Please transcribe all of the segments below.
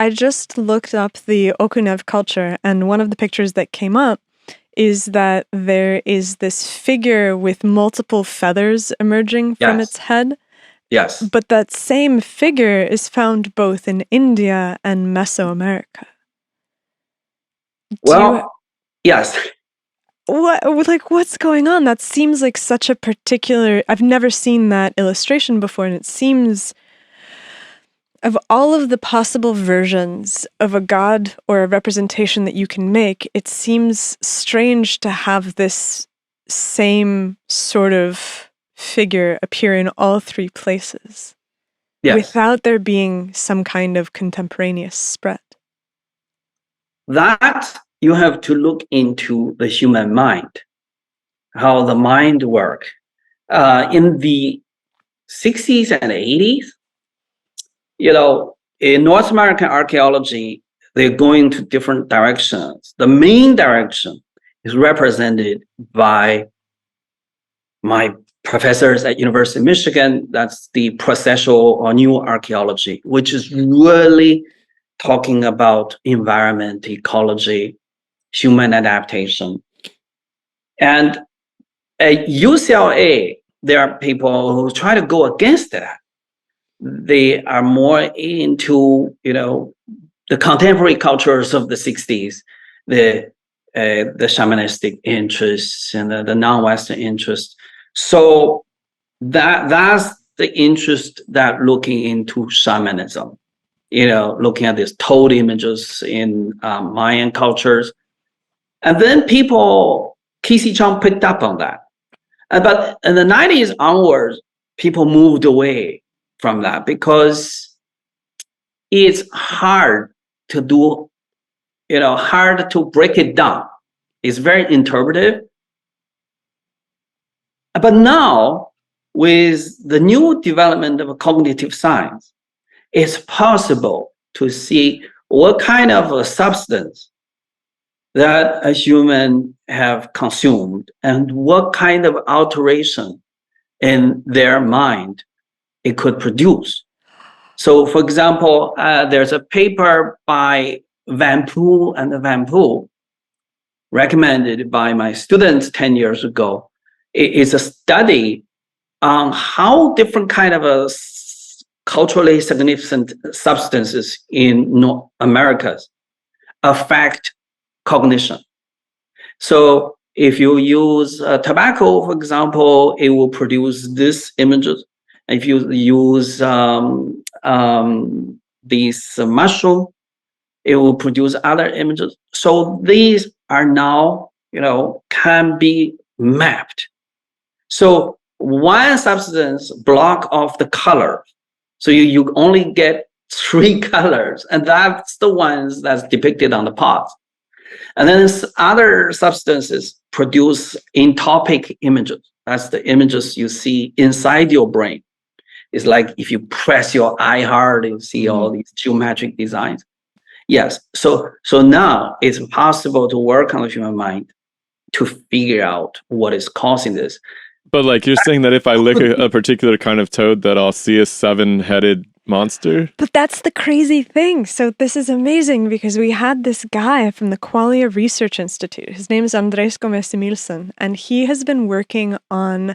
I just looked up the Okunev culture, and one of the pictures that came up is that there is this figure with multiple feathers emerging from its Yes, head, yes. but that same figure is found both in India and Mesoamerica. Do you Well, yes. what's going on? That seems like such a particular. I've never seen that illustration before, and it seems, of all of the possible versions of a god or a representation that you can make, it seems strange to have this same sort of figure appear in all three places Yes. without there being some kind of contemporaneous spread. That you have to look into the human mind, how the mind work. In the 60s and 80s, in North American archaeology, they're going to different directions. The main direction is represented by my professors at University of Michigan. That's the processual or new archaeology, which is really talking about environment, ecology, human adaptation. And at UCLA, there are people who try to go against that. They are more into, the contemporary cultures of the 60s, the shamanistic interests and the non-Western interests. So that's the interest that looking into shamanism, looking at these toad images in Mayan cultures. And then Casey Chong picked up on that. But in the 90s onwards, people moved away from that because it's hard to do, hard to break it down. It's very interpretive. But now, with the new development of cognitive science, it's possible to see what kind of a substance that a human have consumed and what kind of alteration in their mind it could produce. So, for example, there's a paper by Van Poel and Van Poel recommended by my students 10 years ago. It's a study on how different kind of culturally significant substances in North Americas affect cognition. So if you use tobacco, for example, it will produce these images. If you use these mushroom, it will produce other images. So these are now, can be mapped. So one substance block off the color. So you only get 3 colors, and that's the ones that's depicted on the pots. And then other substances produce entopic images. That's the images you see inside your brain. It's like if you press your eye hard, you see all these geometric designs. Yes. So now it's possible to work on the human mind to figure out what is causing this. But like you're saying that if I lick a particular kind of toad, that I'll see a 7-headed monster? But that's the crazy thing. So this is amazing because we had this guy from the Qualia Research Institute. His name is Andres Gomez Emilson, and he has been working on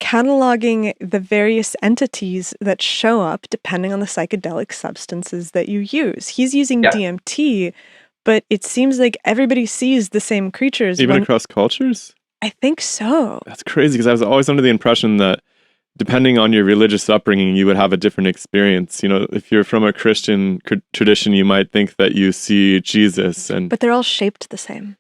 cataloging the various entities that show up depending on the psychedelic substances that you use. He's using DMT, but it seems like everybody sees the same creatures. Even across cultures? I think so. That's crazy, because I was always under the impression that depending on your religious upbringing, you would have a different experience. If you're from a Christian tradition, you might think that you see Jesus. But they're all shaped the same.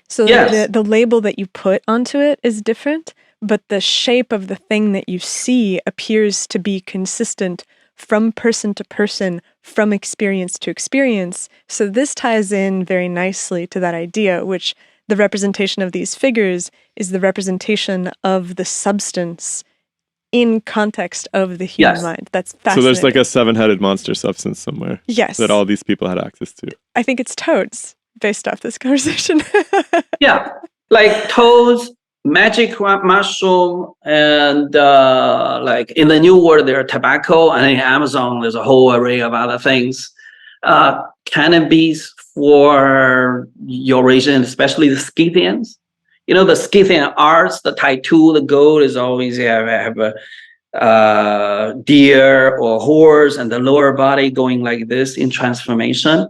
So yes. the label that you put onto it is different, but the shape of the thing that you see appears to be consistent from person to person, from experience to experience. So this ties in very nicely to that idea, which the representation of these figures is the representation of the substance in context of the human mind. That's fascinating. So there's like a 7-headed monster substance somewhere. Yes. That all these people had access to. I think it's toads, based off this conversation. Yeah, like toads, magic mushroom, and like in the New World, there are tobacco, and in Amazon, there's a whole array of other things. cannabis for Eurasian, especially the Scythians. The Scythian arts, the tattoo, the gold is always have a deer or horse and the lower body going like this in transformation.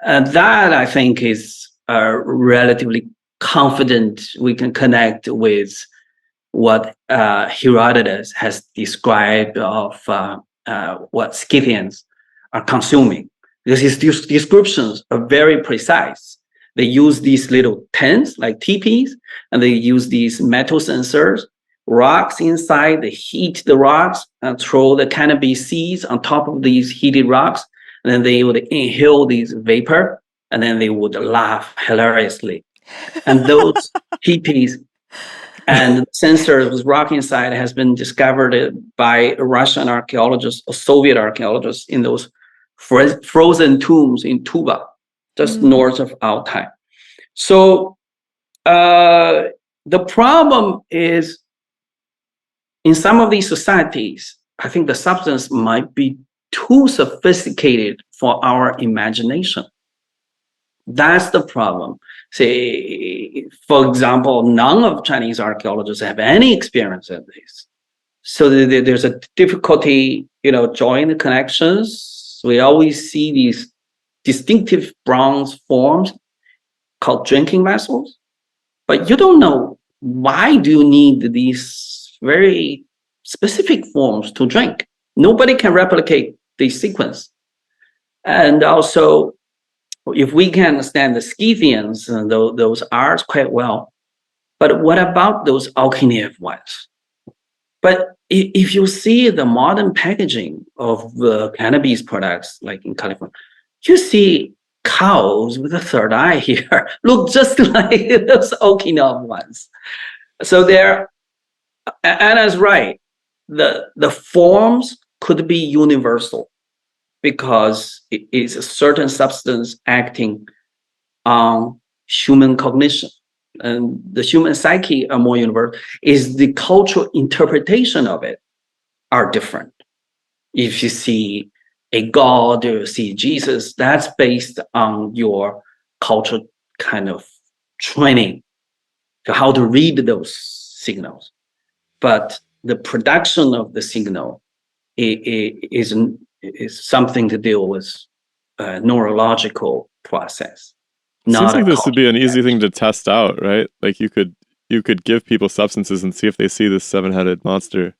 That I think is relatively confident we can connect with what Herodotus has described of what Scythians are consuming, because his descriptions are very precise. They use these little tents like teepees, and they use these metal sensors, rocks inside. They heat the rocks and throw the cannabis seeds on top of these heated rocks, and then they would inhale these vapor, and then they would laugh hilariously. And those teepees and sensors with rock inside has been discovered by Russian archaeologists or Soviet archaeologists in those frozen tombs in Tuba, just north of Altai. So the problem is, in some of these societies, I think the substance might be too sophisticated for our imagination. That's the problem. Say, for example, none of Chinese archaeologists have any experience in this. So there's a difficulty, drawing the connections. We always see these distinctive bronze forms called drinking vessels, but you don't know why do you need these very specific forms to drink. Nobody can replicate the sequence. And also, if we can understand the Scythians and those arts quite well, but what about those Alkinev ones? But if you see the modern packaging of the cannabis products, like in California, you see cows with a third eye here, look just like those Alkinev ones. So Anna's right. The forms could be universal, because it is a certain substance acting on human cognition. And the human psyche are more universal, is the cultural interpretation of it are different. If you see a God or you see Jesus, that's based on your cultural kind of training to how to read those signals. But the production of the signal is something to deal with a neurological process. Seems like this would be an easy thing to test out, right? Like you could give people substances and see if they see this seven-headed monster.